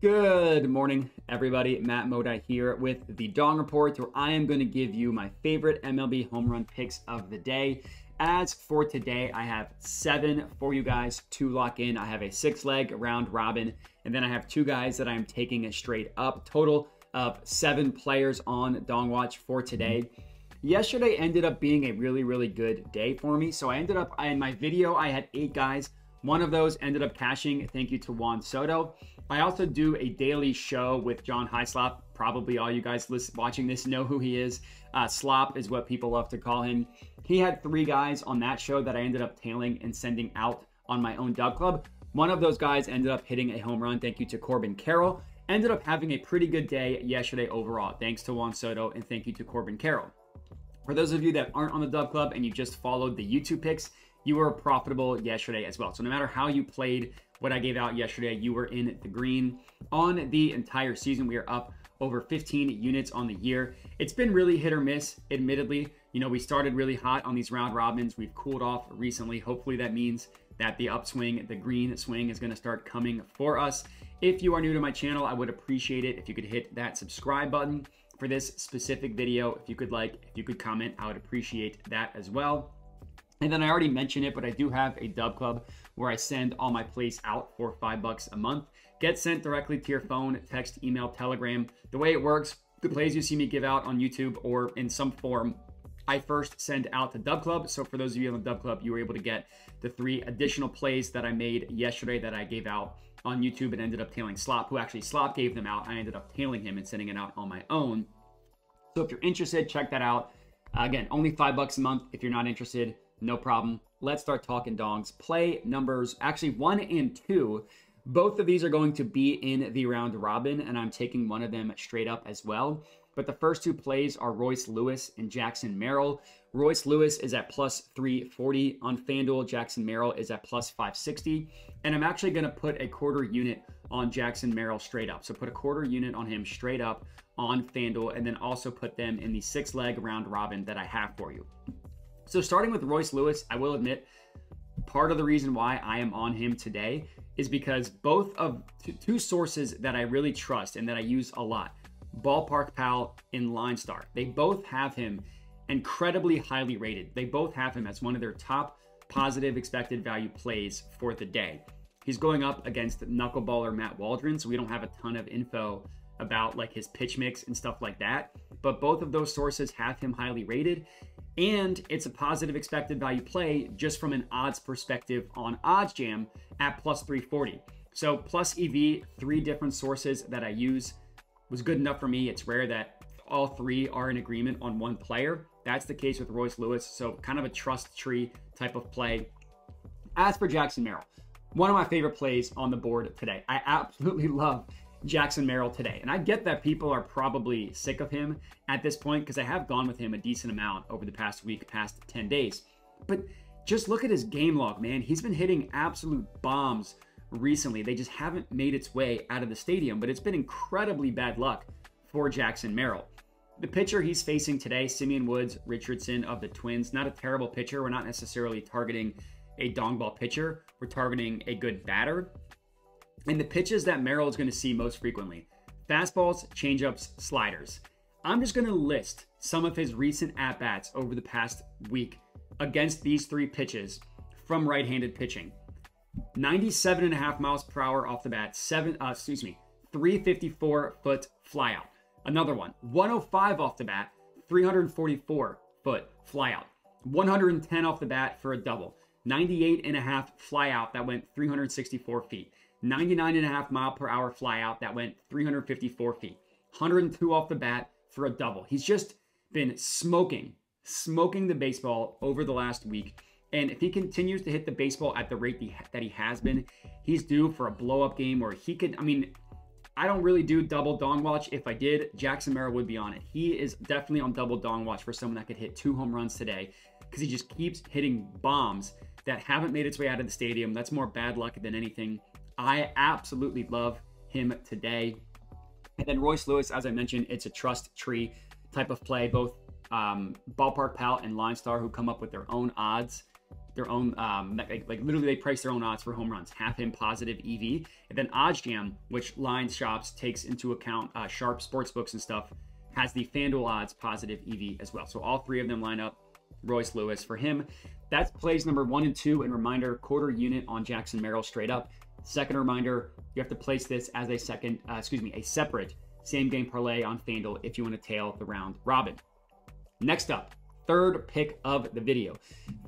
Good morning, everybody. Matt Modi here with the Dong Report, where I am going to give you my favorite MLB home run picks of the day. As for today, I have 7 for you guys to lock in. I have a 6-leg round robin, and then I have 2 guys that I'm taking a straight up. Total of 7 players on Dong Watch for today. Yesterday ended up being a really good day for me. So I ended up, in my video, I had 8 guys. One of those ended up cashing. Thank you to Juan Soto. I also do a daily show with John Hyslop. Probably all you guys watching this know who he is. Slop is what people love to call him. He had 3 guys on that show that I ended up tailing and sending out on my own dub club. One of those guys ended up hitting a home run. Thank you to Corbin Carroll. Ended up having a pretty good day yesterday overall. Thanks to Juan Soto and thank you to Corbin Carroll. For those of you that aren't on the dub club and you just followed the YouTube picks, you were profitable yesterday as well. So no matter how you played what I gave out yesterday, you were in the green. On the entire season, we are up over 15 units on the year. It's been really hit or miss, admittedly. You know, we started really hot on these round robins. We've cooled off recently. Hopefully that means that the upswing, the green swing is going to start coming for us. If you are new to my channel, I would appreciate it if you could hit that subscribe button for this specific video. If you could like, if you could comment, I would appreciate that as well. And then I already mentioned it, but I do have a dub club where I send all my plays out for $5 a month. Get sent directly to your phone, text, email, Telegram. The way it works, the plays you see me give out on YouTube or in some form, I first send out to dub club. So for those of you on the dub club, you were able to get the 3 additional plays that I made yesterday that I gave out on YouTube and ended up tailing Slop, who actually Slop gave them out. I ended up tailing him and sending it out on my own. So if you're interested, check that out. Again, only $5 a month. If you're not interested, no problem. Let's start talking dongs. Play numbers, actually 1 and 2. Both of these are going to be in the round robin, and I'm taking one of them straight up as well. But the first 2 plays are Royce Lewis and Jackson Merrill. Royce Lewis is at plus 340 on FanDuel. Jackson Merrill is at plus 560. And I'm actually going to put a quarter unit on Jackson Merrill straight up. So put a quarter unit on him straight up on FanDuel, and then also put them in the 6-leg round robin that I have for you. So starting with Royce Lewis, I will admit, part of the reason why I am on him today is because both of 2 sources that I really trust and that I use a lot, Ballpark Pal and Line Star, they both have him incredibly highly rated. They both have him as one of their top positive expected value plays for the day. He's going up against knuckleballer Matt Waldron, so we don't have a ton of info about like his pitch mix and stuff like that. But both of those sources have him highly rated. And it's a positive expected value play just from an odds perspective on OddsJam at plus 340. So plus EV, 3 different sources that I use was good enough for me. It's rare that all 3 are in agreement on one player. That's the case with Royce Lewis. So kind of a trust tree type of play. As for Jackson Merrill, one of my favorite plays on the board today. I absolutely love Jackson Merrill today. And I get that people are probably sick of him at this point because I have gone with him a decent amount over the past week, past 10 days. But just look at his game log, man. He's been hitting absolute bombs recently. They just haven't made its way out of the stadium, but it's been incredibly bad luck for Jackson Merrill. The pitcher he's facing today, Simeon Woods Richardson of the Twins, not a terrible pitcher. We're not necessarily targeting a dong ball pitcher. We're targeting a good batter. And the pitches that Merrill is going to see most frequently, fastballs, changeups, sliders. I'm just going to list some of his recent at-bats over the past week against these 3 pitches from right-handed pitching. 97.5 miles per hour off the bat, 354-foot flyout. Another one, 105 off the bat, 344-foot flyout. 110 off the bat for a double. 98.5 flyout that went 364 feet. 99.5 mile per hour flyout that went 354 feet. 102 off the bat for a double. He's just been smoking the baseball over the last week. And if he continues to hit the baseball at the rate that he has been, he's due for a blow-up game where he could, I mean, I don't really do double dong watch. If I did, Jackson Merrill would be on it. He is definitely on double dong watch for someone that could hit 2 home runs today because he just keeps hitting bombs that haven't made its way out of the stadium. That's more bad luck than anything. I absolutely love him today. And then Royce Lewis, as I mentioned, it's a trust tree type of play. Both Ballpark Pal and Line Star, who come up with their own odds, their own, like literally they price their own odds for home runs, have him positive EV. And then OddsJam, which line shops takes into account sharp sports books and stuff, has the FanDuel odds positive EV as well. So all three of them line up. Royce Lewis for him. That's plays number 1 and 2. And reminder, quarter unit on Jackson Merrill straight up. Second reminder, you have to place this as a separate same game parlay on FanDuel if you want to tail the round robin. Next up, third pick of the video,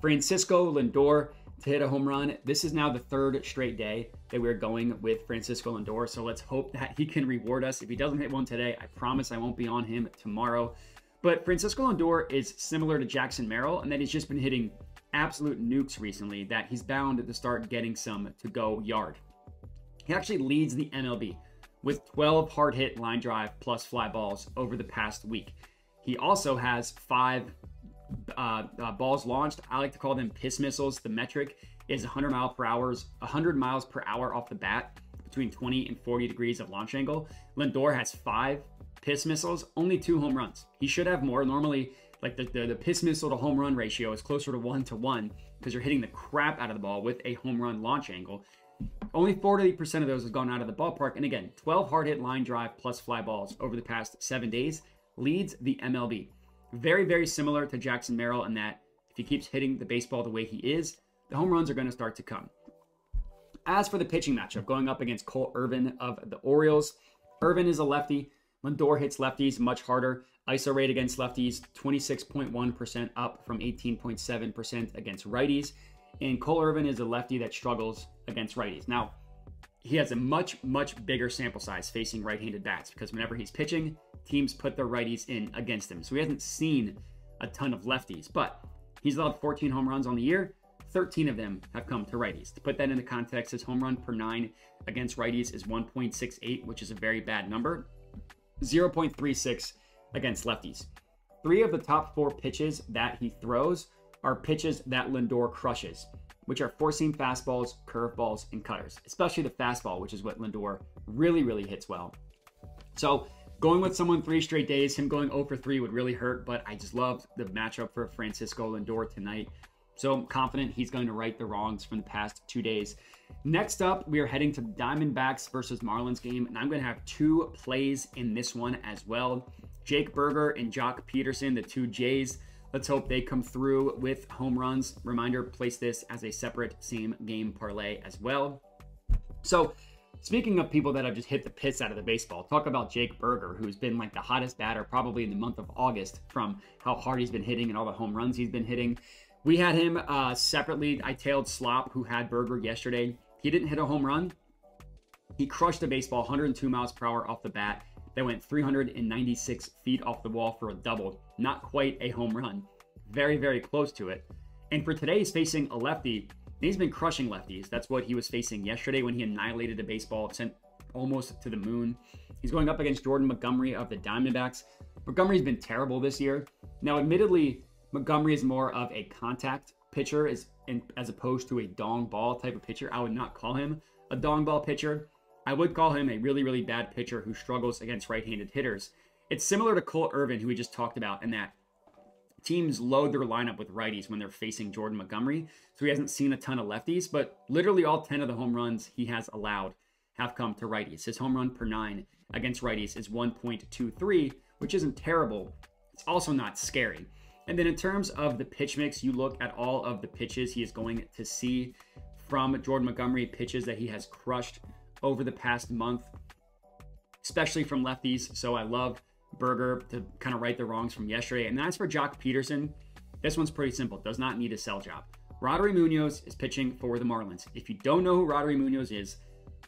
Francisco Lindor to hit a home run. This is now the third straight day that we're going with Francisco Lindor. So let's hope that he can reward us. If he doesn't hit one today, I promise I won't be on him tomorrow. But Francisco Lindor is similar to Jackson Merrill in that he's just been hitting absolute nukes recently, that he's bound to start getting some to-go yard. He actually leads the MLB with 12 hard hit line drive plus fly balls over the past week. He also has 5 balls launched. I like to call them piss missiles. The metric is 100 miles per hour off the bat, between 20 and 40 degrees of launch angle. Lindor has 5 piss missiles, only 2 home runs. He should have more. Normally, like the piss missile to home run ratio is closer to 1-to-1 because you're hitting the crap out of the ball with a home run launch angle. Only 40% of those have gone out of the ballpark. And again, 12 hard hit line drive plus fly balls over the past 7 days leads the MLB. Very, very similar to Jackson Merrill in that if he keeps hitting the baseball the way he is, the home runs are going to start to come. As for the pitching matchup, going up against Cole Irvin of the Orioles, Irvin is a lefty. Lindor hits lefties much harder. ISO rate against lefties, 26.1% up from 18.7% against righties. And Cole Irvin is a lefty that struggles against righties. Now, he has a much, much bigger sample size facing right-handed bats because whenever he's pitching, teams put their righties in against him. So he hasn't seen a ton of lefties, but he's allowed 14 home runs on the year. 13 of them have come to righties. To put that into context, his home run per 9 against righties is 1.68, which is a very bad number. 0.36 against lefties. 3 of the top 4 pitches that he throws are pitches that Lindor crushes, which are four-seam fastballs, curveballs, and cutters, especially the fastball, which is what Lindor really, really hits well. So going with someone 3 straight days, him going 0 for 3 would really hurt, but I just love the matchup for Francisco Lindor tonight. So I'm confident he's going to right the wrongs from the past 2 days. Next up, we are heading to the Diamondbacks versus Marlins game, and I'm going to have 2 plays in this one as well. Jake Berger and Jock Peterson, the 2 Jays. Let's hope they come through with home runs. Reminder, place this as a separate same game parlay as well. So speaking of people that have just hit the piss out of the baseball, talk about Jake Berger, who's been like the hottest batter probably in the month of August from how hard he's been hitting and all the home runs he's been hitting. We had him separately. I tailed Slop, who had Berger yesterday. He didn't hit a home run. He crushed the baseball 102 miles per hour off the bat. That went 396 feet off the wall for a double. Not quite a home run. Very, very close to it. And for today, he's facing a lefty. He's been crushing lefties. That's what he was facing yesterday when he annihilated the baseball, sent almost to the moon. He's going up against Jordan Montgomery of the Diamondbacks. Montgomery's been terrible this year. Now, admittedly, Montgomery is more of a contact pitcher as opposed to a dong ball type of pitcher. I would not call him a dong ball pitcher. I would call him a really, really bad pitcher who struggles against right-handed hitters. It's similar to Cole Irvin, who we just talked about, in that teams load their lineup with righties when they're facing Jordan Montgomery. So he hasn't seen a ton of lefties, but literally all 10 of the home runs he has allowed have come to righties. His home run per 9 against righties is 1.23, which isn't terrible. It's also not scary. And then in terms of the pitch mix, you look at all of the pitches he is going to see from Jordan Montgomery, pitches that he has crushed over the past month, especially from lefties. So I love Berger to kind of right the wrongs from yesterday. And as for Jock Peterson, this one's pretty simple. Does not need a sell job. Roddery Munoz is pitching for the Marlins. If you don't know who Roddery Munoz is,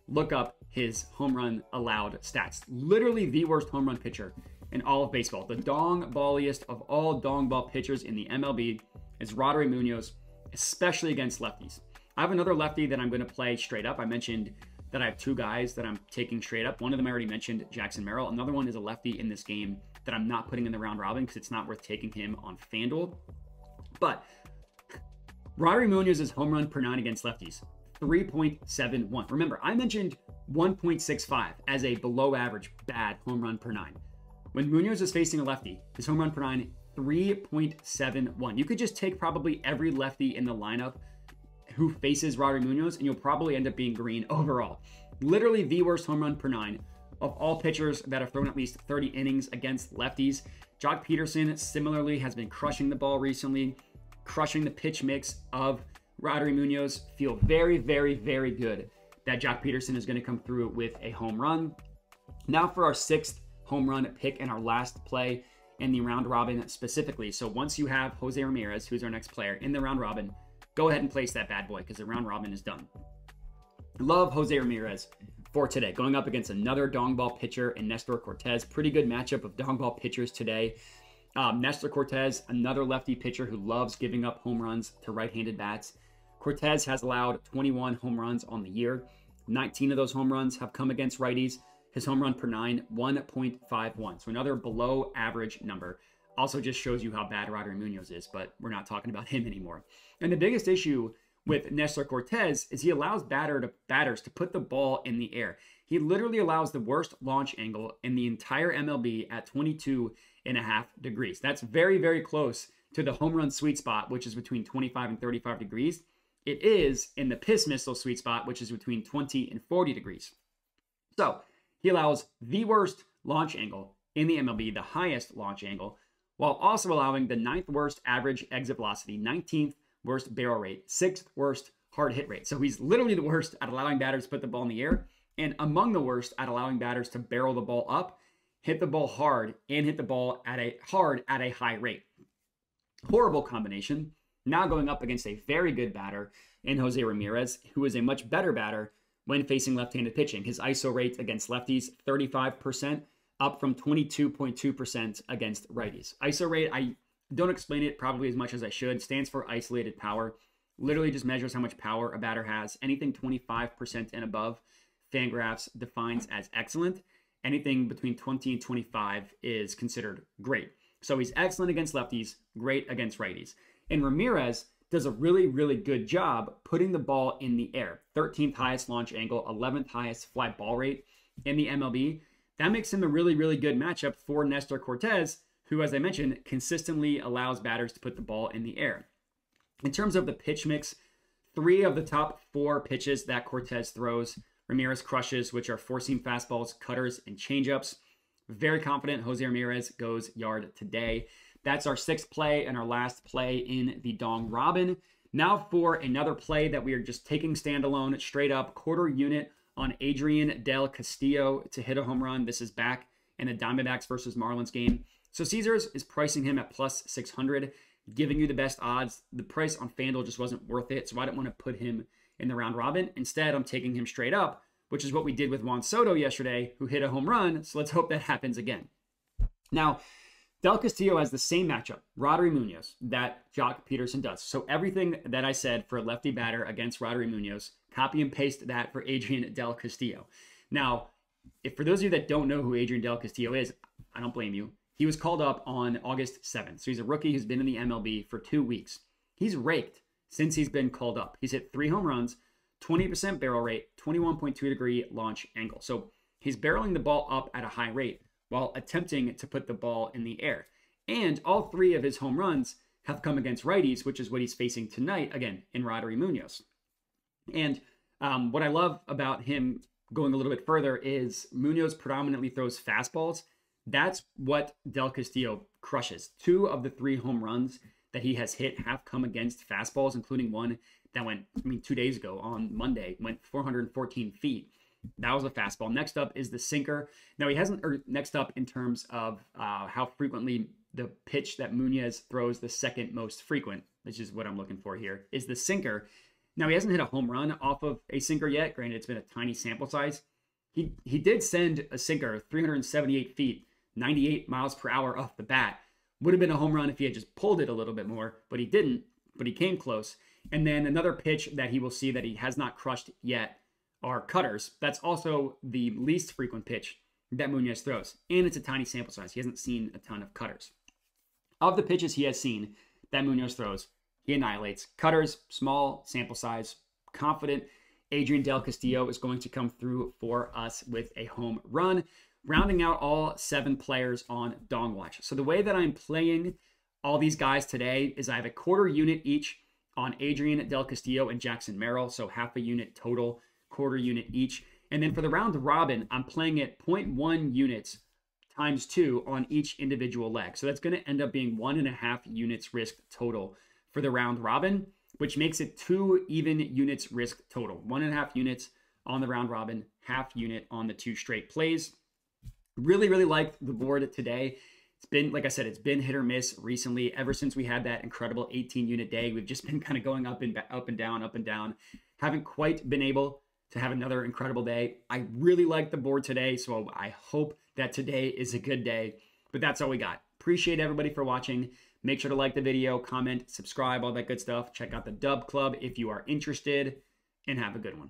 look up his home run allowed stats. Literally the worst home run pitcher in all of baseball. The dong balliest of all dong ball pitchers in the MLB is Roddery Munoz, especially against lefties. I have another lefty that I'm going to play straight up. I mentioned that I have 2 guys that I'm taking straight up. One of them I already mentioned, Jackson Merrill. Another one is a lefty in this game that I'm not putting in the round robin because it's not worth taking him on FanDuel. But Roddery Munoz's home run per 9 against lefties, 3.71. Remember, I mentioned 1.65 as a below average bad home run per 9. When Munoz is facing a lefty, his home run per 9, 3.71. You could just take probably every lefty in the lineup who faces Rodri Munoz, and you'll probably end up being green overall. Literally the worst home run per 9 of all pitchers that have thrown at least 30 innings against lefties. Jock Peterson similarly has been crushing the ball recently, crushing the pitch mix of Rodri Munoz. Feel very, very, very good that Jock Peterson is going to come through with a home run. Now for our 6th home run pick and our last play in the round robin specifically. So once you have Jose Ramirez, who's our next player in the round robin, go ahead and place that bad boy because the round robin is done. Love Jose Ramirez for today. Going up against another dong ball pitcher and Nestor Cortez. Pretty good matchup of dong ball pitchers today. Nestor Cortez, another lefty pitcher who loves giving up home runs to right-handed bats. Cortez has allowed 21 home runs on the year. 19 of those home runs have come against righties. His home run per 9, 1.51. So another below average number. Also just shows you how bad Rodri Munoz is, but we're not talking about him anymore. And the biggest issue with Nestor Cortez is he allows batters to put the ball in the air. He literally allows the worst launch angle in the entire MLB at 22.5 degrees. That's very, very close to the home run sweet spot, which is between 25 and 35 degrees. It is in the piss missile sweet spot, which is between 20 and 40 degrees. So he allows the worst launch angle in the MLB, the highest launch angle, while also allowing the 9th worst average exit velocity, 19th worst barrel rate, 6th worst hard hit rate. So he's literally the worst at allowing batters to put the ball in the air, and among the worst at allowing batters to barrel the ball up, hit the ball hard, and hit the ball at a high rate. Horrible combination. Now going up against a very good batter in Jose Ramirez, who is a much better batter when facing left-handed pitching. His ISO rate against lefties, 35%, up from 22.2% against righties. ISO rate, I don't explain it probably as much as I should, stands for isolated power. Literally just measures how much power a batter has. Anything 25% and above, Fangraphs defines as excellent. Anything between 20 and 25 is considered great. So he's excellent against lefties, great against righties. And Ramirez does a really, really good job putting the ball in the air. 13th highest launch angle, 11th highest fly ball rate in the MLB. That makes him a really, really good matchup for Nestor Cortez, who, as I mentioned, consistently allows batters to put the ball in the air. In terms of the pitch mix, 3 of the top 4 pitches that Cortez throws, Ramirez crushes, which are four-seam fastballs, cutters, and changeups. Very confident Jose Ramirez goes yard today. That's our 6th play and our last play in the Dong Robin. Now for another play that we are just taking standalone, straight up, quarter unit on Adrian Del Castillo to hit a home run. This is back in the Diamondbacks versus Marlins game. So Caesars is pricing him at plus 600, giving you the best odds. The price on FanDuel just wasn't worth it, so I didn't want to put him in the round robin. Instead, I'm taking him straight up, which is what we did with Juan Soto yesterday, who hit a home run, so let's hope that happens again. Now, Del Castillo has the same matchup, Rodri Munoz, that Jock Peterson does. So everything that I said for a lefty batter against Rodri Munoz, copy and paste that for Adrian Del Castillo. Now, if for those of you that don't know who Adrian Del Castillo is, I don't blame you. He was called up on August 7th. So he's a rookie who's been in the MLB for 2 weeks. He's raked since he's been called up. He's hit 3 home runs, 20% barrel rate, 21.2 degree launch angle. So he's barreling the ball up at a high rate while attempting to put the ball in the air. And all 3 of his home runs have come against righties, which is what he's facing tonight, again, in Rodri Munoz. And what I love about him going a little bit further is Munoz predominantly throws fastballs. That's what Del Castillo crushes. 2 of the 3 home runs that he has hit have come against fastballs, including one that went, 2 days ago on Monday, went 414 feet. That was a fastball. Next up is the sinker. Now he hasn't, or next up in terms of how frequently the pitch that Munoz throws, the second most frequent, which is what I'm looking for here, is the sinker. Now he hasn't hit a home run off of a sinker yet. Granted, it's been a tiny sample size. He did send a sinker 378 feet, 98 miles per hour off the bat. Would have been a home run if he had just pulled it a little bit more, but he didn't, but he came close. And then another pitch that he will see that he has not crushed yet are cutters. That's also the least frequent pitch that Munoz throws. And it's a tiny sample size. He hasn't seen a ton of cutters. Of the pitches he has seen that Munoz throws, he annihilates. Cutters, small sample size, confident Adrian Del Castillo is going to come through for us with a home run, rounding out all 7 players on Dong Watch. So the way that I'm playing all these guys today is I have a quarter unit each on Adrian Del Castillo and Jackson Merrill. So half a unit total, quarter unit each. And then for the round robin, I'm playing at 0.1 units times 2 on each individual leg. So that's going to end up being 1.5 units risked total for the round robin, which makes it 2 even units risked total. 1.5 units on the round robin, half unit on the 2 straight plays. Really, really liked the board today. It's been, like I said, it's been hit or miss recently. Ever since we had that incredible 18-unit day, we've just been kind of going up and down, up and down. Haven't quite been able to have another incredible day. I really like the board today, so I hope that today is a good day. But that's all we got. Appreciate everybody for watching. Make sure to like the video, comment, subscribe, all that good stuff. Check out the Dub Club if you are interested, and have a good one.